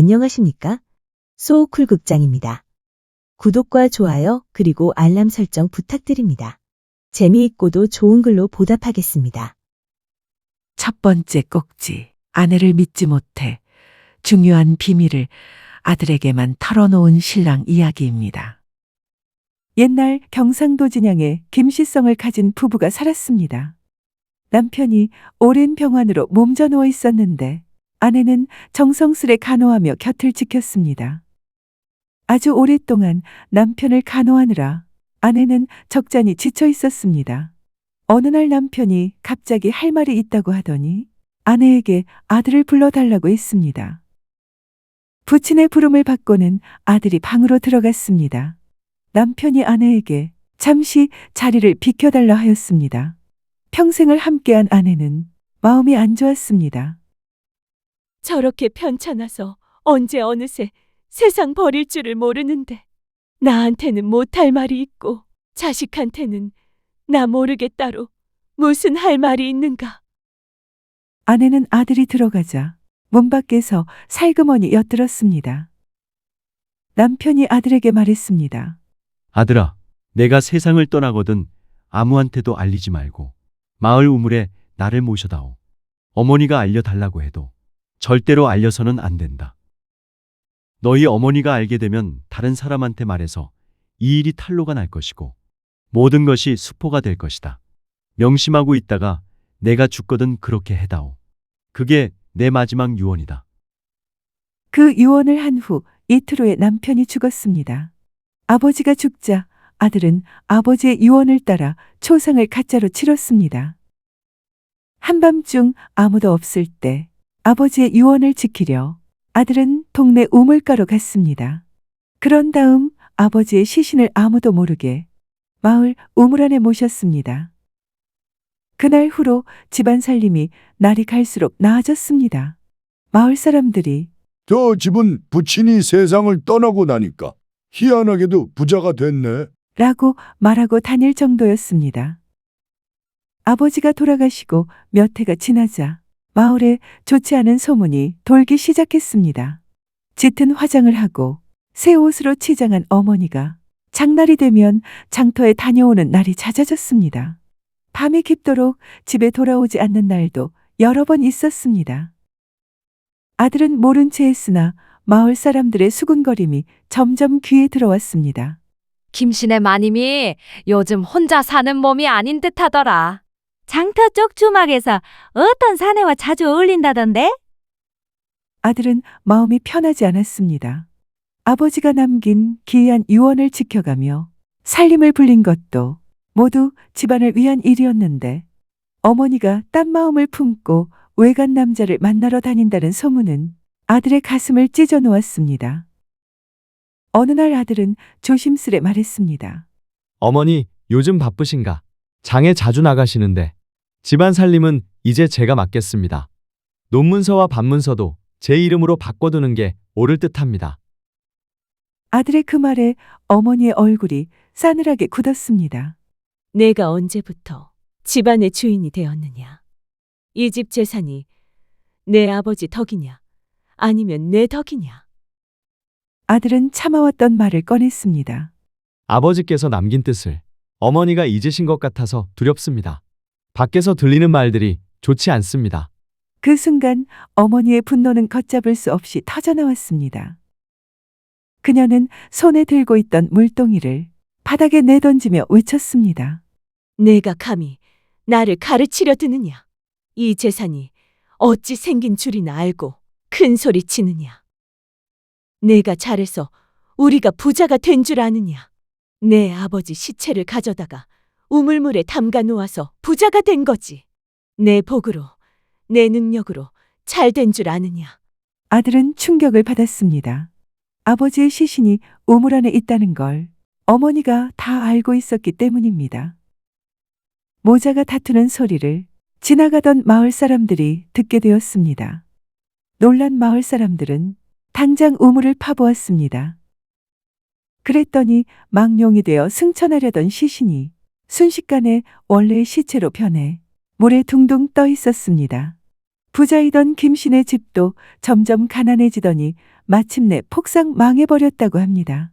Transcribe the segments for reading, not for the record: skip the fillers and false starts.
안녕하십니까? 소쿨극장입니다. 구독과 좋아요 그리고 알람 설정 부탁드립니다. 재미있고도 좋은 글로 보답하겠습니다. 첫 번째 꼭지. 아내를 믿지 못해 중요한 비밀을 아들에게만 털어놓은 신랑 이야기입니다. 옛날 경상도 진양에 김씨성을 가진 부부가 살았습니다. 남편이 오랜 병환으로 몸져 누워 있었는데 아내는 정성스레 간호하며 곁을 지켰습니다. 아주 오랫동안 남편을 간호하느라 아내는 적잖이 지쳐 있었습니다. 어느 날 남편이 갑자기 할 말이 있다고 하더니 아내에게 아들을 불러달라고 했습니다. 부친의 부름을 받고는 아들이 방으로 들어갔습니다. 남편이 아내에게 잠시 자리를 비켜달라 하였습니다. 평생을 함께한 아내는 마음이 안 좋았습니다. 저렇게 편찮아서 언제 어느새 세상 버릴 줄을 모르는데 나한테는 못할 말이 있고 자식한테는 나 모르게 따로 무슨 할 말이 있는가. 아내는 아들이 들어가자 문 밖에서 살그머니 엿들었습니다. 남편이 아들에게 말했습니다. 아들아, 내가 세상을 떠나거든 아무한테도 알리지 말고 마을 우물에 나를 모셔다오. 어머니가 알려달라고 해도 절대로 알려서는 안 된다. 너희 어머니가 알게 되면 다른 사람한테 말해서 이 일이 탄로가 날 것이고 모든 것이 수포가 될 것이다. 명심하고 있다가 내가 죽거든 그렇게 해다오. 그게 내 마지막 유언이다. 그 유언을 한 후 이틀 후에 남편이 죽었습니다. 아버지가 죽자 아들은 아버지의 유언을 따라 초상을 가짜로 치렀습니다. 한밤중 아무도 없을 때 아버지의 유언을 지키려 아들은 동네 우물가로 갔습니다. 그런 다음 아버지의 시신을 아무도 모르게 마을 우물 안에 모셨습니다. 그날 후로 집안 살림이 날이 갈수록 나아졌습니다. 마을 사람들이 저 집은 부친이 세상을 떠나고 나니까 희한하게도 부자가 됐네. 라고 말하고 다닐 정도였습니다. 아버지가 돌아가시고 몇 해가 지나자 마을에 좋지 않은 소문이 돌기 시작했습니다. 짙은 화장을 하고 새 옷으로 치장한 어머니가 장날이 되면 장터에 다녀오는 날이 잦아졌습니다. 밤이 깊도록 집에 돌아오지 않는 날도 여러 번 있었습니다. 아들은 모른 채 했으나 마을 사람들의 수군거림이 점점 귀에 들어왔습니다. 김씨네 마님이 요즘 혼자 사는 몸이 아닌 듯하더라. 장터 쪽 주막에서 어떤 사내와 자주 어울린다던데? 아들은 마음이 편하지 않았습니다. 아버지가 남긴 기이한 유언을 지켜가며 살림을 불린 것도 모두 집안을 위한 일이었는데 어머니가 딴 마음을 품고 외간 남자를 만나러 다닌다는 소문은 아들의 가슴을 찢어 놓았습니다. 어느 날 아들은 조심스레 말했습니다. 어머니, 요즘 바쁘신가? 장에 자주 나가시는데 집안 살림은 이제 제가 맡겠습니다. 논문서와 반문서도 제 이름으로 바꿔두는 게 옳을 듯합니다. 아들의 그 말에 어머니의 얼굴이 싸늘하게 굳었습니다. 내가 언제부터 집안의 주인이 되었느냐. 이 집 재산이 내 아버지 덕이냐 아니면 내 덕이냐. 아들은 참아왔던 말을 꺼냈습니다. 아버지께서 남긴 뜻을 어머니가 잊으신 것 같아서 두렵습니다. 밖에서 들리는 말들이 좋지 않습니다. 그 순간 어머니의 분노는 걷잡을 수 없이 터져나왔습니다. 그녀는 손에 들고 있던 물동이를 바닥에 내던지며 외쳤습니다. 내가 감히 나를 가르치려 드느냐. 이 재산이 어찌 생긴 줄이나 알고 큰 소리 치느냐. 내가 잘해서 우리가 부자가 된 줄 아느냐. 내 아버지 시체를 가져다가 우물물에 담가 놓아서 부자가 된 거지. 내 복으로 내 능력으로 잘 된 줄 아느냐. 아들은 충격을 받았습니다. 아버지의 시신이 우물 안에 있다는 걸 어머니가 다 알고 있었기 때문입니다. 모자가 다투는 소리를 지나가던 마을 사람들이 듣게 되었습니다. 놀란 마을 사람들은 당장 우물을 파보았습니다. 그랬더니 망룡이 되어 승천하려던 시신이 순식간에 원래의 시체로 변해 물에 둥둥 떠 있었습니다. 부자이던 김씨네 집도 점점 가난해지더니 마침내 폭삭 망해버렸다고 합니다.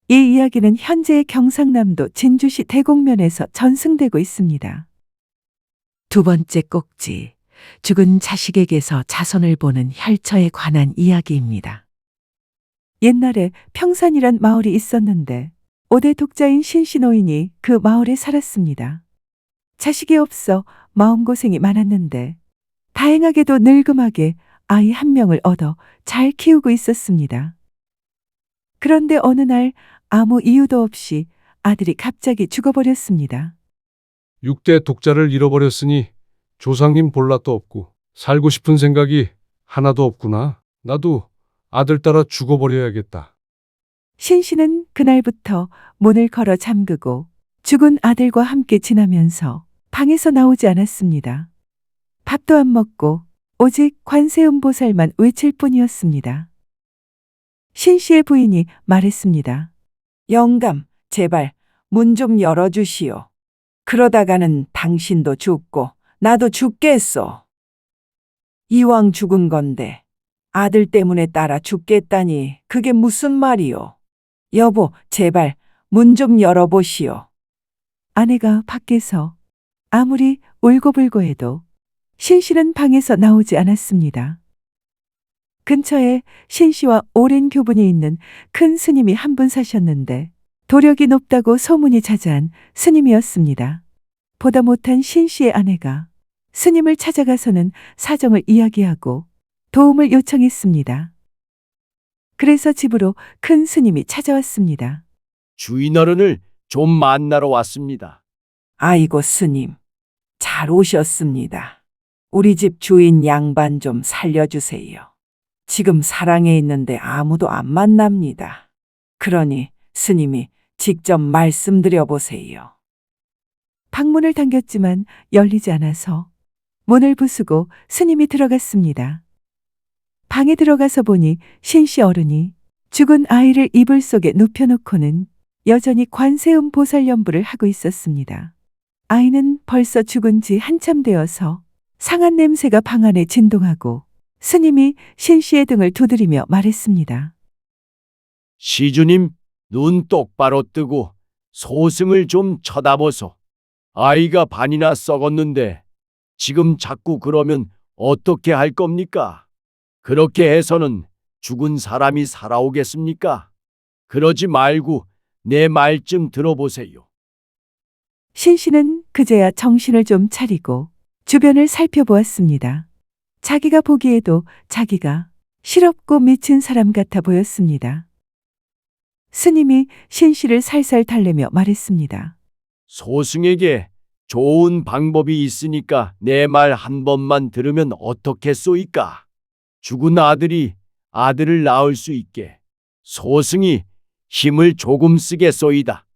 이 이야기는 현재의 경상남도 진주시 대곡면에서 전승되고 있습니다. 두 번째 꼭지, 죽은 자식에게서 자손을 보는 혈처에 관한 이야기입니다. 옛날에 평산이란 마을이 있었는데 5대 독자인 신씨 노인이 그 마을에 살았습니다. 자식이 없어 마음고생이 많았는데 다행하게도 늙음하게 아이 한 명을 얻어 잘 키우고 있었습니다. 그런데 어느 날 아무 이유도 없이 아들이 갑자기 죽어버렸습니다. 6대 독자를 잃어버렸으니 조상님 볼락도 없고 살고 싶은 생각이 하나도 없구나. 나도 아들 따라 죽어버려야겠다. 신씨는 그날부터 문을 걸어 잠그고 죽은 아들과 함께 지나면서 방에서 나오지 않았습니다. 밥도 안 먹고 오직 관세음보살만 외칠 뿐이었습니다. 신씨의 부인이 말했습니다. 영감, 제발 문 좀 열어주시오. 그러다가는 당신도 죽고 나도 죽겠소. 이왕 죽은 건데 아들 때문에 따라 죽겠다니 그게 무슨 말이오. 여보, 제발 문 좀 열어보시오. 아내가 밖에서 아무리 울고불고 해도 신씨는 방에서 나오지 않았습니다. 근처에 신씨와 오랜 교분이 있는 큰 스님이 한 분 사셨는데 도력이 높다고 소문이 자자한 스님이었습니다. 보다 못한 신씨의 아내가 스님을 찾아가서는 사정을 이야기하고 도움을 요청했습니다. 그래서 집으로 큰 스님이 찾아왔습니다. 주인 어른을 좀 만나러 왔습니다. 아이고 스님, 잘 오셨습니다. 우리 집 주인 양반 좀 살려주세요. 지금 사랑에 있는데 아무도 안 만납니다. 그러니 스님이 직접 말씀드려 보세요. 방문을 당겼지만 열리지 않아서 문을 부수고 스님이 들어갔습니다. 방에 들어가서 보니 신씨 어른이 죽은 아이를 이불 속에 눕혀놓고는 여전히 관세음 보살 연부를 하고 있었습니다. 아이는 벌써 죽은 지 한참 되어서 상한 냄새가 방 안에 진동하고 스님이 신씨의 등을 두드리며 말했습니다. 시주님, 눈 똑바로 뜨고 소승을 좀 쳐다보소. 아이가 반이나 썩었는데 지금 자꾸 그러면 어떻게 할 겁니까? 그렇게 해서는 죽은 사람이 살아오겠습니까? 그러지 말고 내 말 좀 들어보세요. 신씨는 그제야 정신을 좀 차리고 주변을 살펴보았습니다. 자기가 보기에도 자기가 실없고 미친 사람 같아 보였습니다. 스님이 신씨를 살살 달래며 말했습니다. 소승에게 좋은 방법이 있으니까 내 말 한 번만 들으면 어떻겠소이까? 죽은 아들이 아들을 낳을 수 있게 소승이 힘을 조금 쓰겠소이다.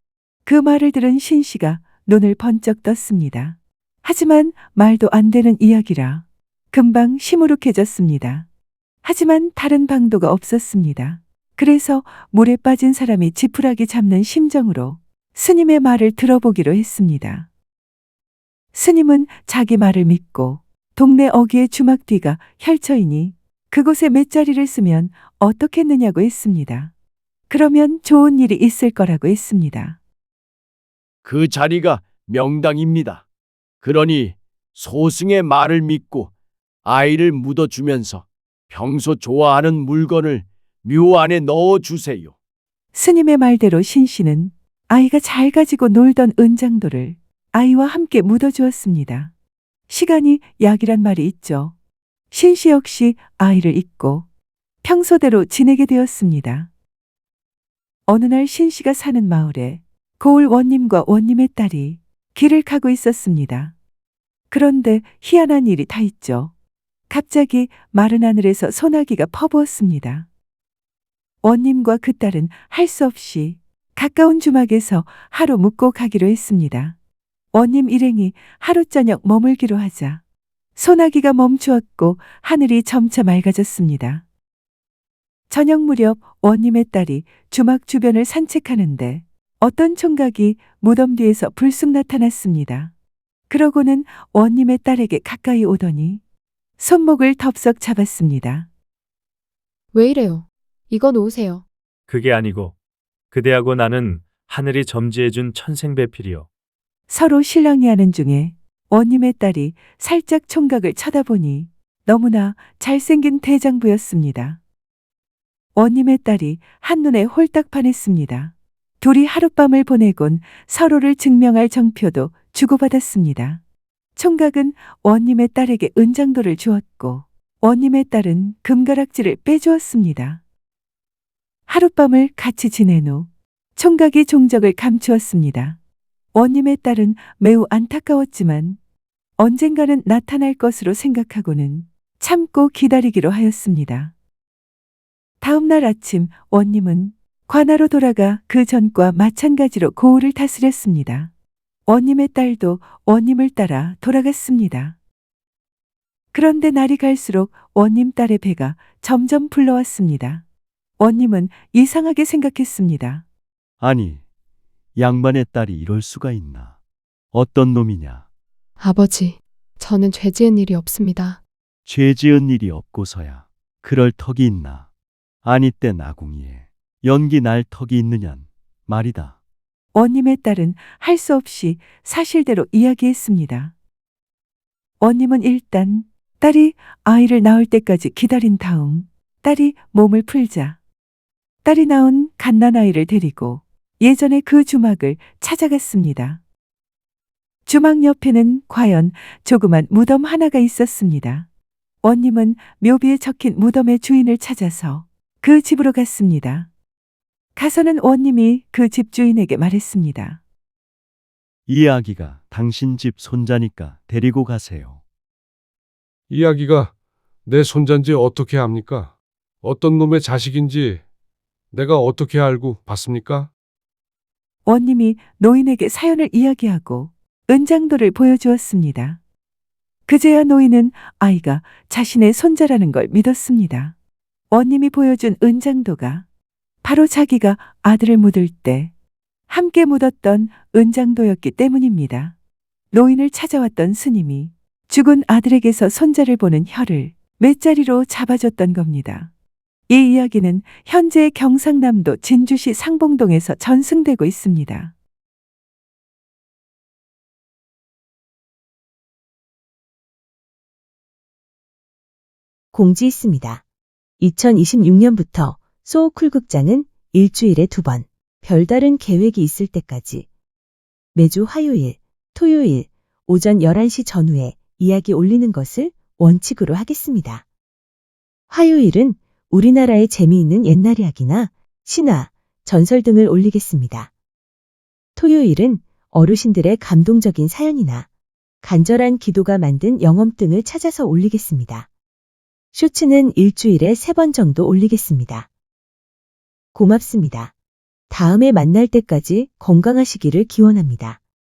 그 말을 들은 신씨가 눈을 번쩍 떴습니다. 하지만 말도 안 되는 이야기라 금방 시무룩해졌습니다. 하지만 다른 방도가 없었습니다. 그래서 물에 빠진 사람이 지푸라기 잡는 심정으로 스님의 말을 들어보기로 했습니다. 스님은 자기 말을 믿고 동네 어귀의 주막 뒤가 혈처이니 그곳에 맷자리를 쓰면 어떻겠느냐고 했습니다. 그러면 좋은 일이 있을 거라고 했습니다. 그 자리가 명당입니다. 그러니 소승의 말을 믿고 아이를 묻어주면서 평소 좋아하는 물건을 묘 안에 넣어주세요. 스님의 말대로 신씨는 아이가 잘 가지고 놀던 은장도를 아이와 함께 묻어주었습니다. 시간이 약이란 말이 있죠. 신씨 역시 아이를 잊고 평소대로 지내게 되었습니다. 어느 날 신씨가 사는 마을에 고을 원님과 원님의 딸이 길을 가고 있었습니다. 그런데 희한한 일이 다 있죠. 갑자기 마른 하늘에서 소나기가 퍼부었습니다. 원님과 그 딸은 할 수 없이 가까운 주막에서 하루 묵고 가기로 했습니다. 원님 일행이 하루 저녁 머물기로 하자 소나기가 멈추었고 하늘이 점차 맑아졌습니다. 저녁 무렵 원님의 딸이 주막 주변을 산책하는데 어떤 총각이 무덤 뒤에서 불쑥 나타났습니다. 그러고는 원님의 딸에게 가까이 오더니 손목을 덥석 잡았습니다. 왜 이래요? 이거 놓으세요. 그게 아니고 그대하고 나는 하늘이 점지해준 천생배필이요. 서로 실랑이하는 중에 원님의 딸이 살짝 총각을 쳐다보니 너무나 잘생긴 대장부였습니다. 원님의 딸이 한눈에 홀딱 반했습니다. 둘이 하룻밤을 보내곤 서로를 증명할 정표도 주고받았습니다. 총각은 원님의 딸에게 은장도를 주었고 원님의 딸은 금가락지를 빼주었습니다. 하룻밤을 같이 지낸 후 총각이 종적을 감추었습니다. 원님의 딸은 매우 안타까웠지만 언젠가는 나타날 것으로 생각하고는 참고 기다리기로 하였습니다. 다음 날 아침 원님은 관하로 돌아가 그 전과 마찬가지로 고을을 다스렸습니다. 원님의 딸도 원님을 따라 돌아갔습니다. 그런데 날이 갈수록 원님 딸의 배가 점점 불러왔습니다. 원님은 이상하게 생각했습니다. 아니, 양반의 딸이 이럴 수가 있나? 어떤 놈이냐? 아버지, 저는 죄 지은 일이 없습니다. 죄 지은 일이 없고서야 그럴 턱이 있나? 아니 때 나궁이에 연기 날 턱이 있느냔 말이다. 원님의 딸은 할 수 없이 사실대로 이야기했습니다. 원님은 일단 딸이 아이를 낳을 때까지 기다린 다음 딸이 몸을 풀자 딸이 낳은 갓난아이를 데리고 예전의 그 주막을 찾아갔습니다. 주막 옆에는 과연 조그만 무덤 하나가 있었습니다. 원님은 묘비에 적힌 무덤의 주인을 찾아서 그 집으로 갔습니다. 가서는 원님이 그 집 주인에게 말했습니다. 이 아기가 당신 집 손자니까 데리고 가세요. 이 아기가 내 손자인지 어떻게 압니까? 어떤 놈의 자식인지 내가 어떻게 알고 봤습니까? 원님이 노인에게 사연을 이야기하고 은장도를 보여주었습니다. 그제야 노인은 아이가 자신의 손자라는 걸 믿었습니다. 원님이 보여준 은장도가 바로 자기가 아들을 묻을 때 함께 묻었던 은장도였기 때문입니다. 노인을 찾아왔던 스님이 죽은 아들에게서 손자를 보는 혀를 맷자리로 잡아줬던 겁니다. 이 이야기는 현재 경상남도 진주시 상봉동에서 전승되고 있습니다. 공지 있습니다. 2026년부터 소쿨 극장은 일주일에 2번, 별다른 계획이 있을 때까지 매주 화요일, 토요일 오전 11시 전후에 이야기 올리는 것을 원칙으로 하겠습니다. 화요일은 우리나라의 재미있는 옛날 이야기나 신화, 전설 등을 올리겠습니다. 토요일은 어르신들의 감동적인 사연이나 간절한 기도가 만든 영험 등을 찾아서 올리겠습니다. 쇼츠는 일주일에 3번 정도 올리겠습니다. 고맙습니다. 다음에 만날 때까지 건강하시기를 기원합니다.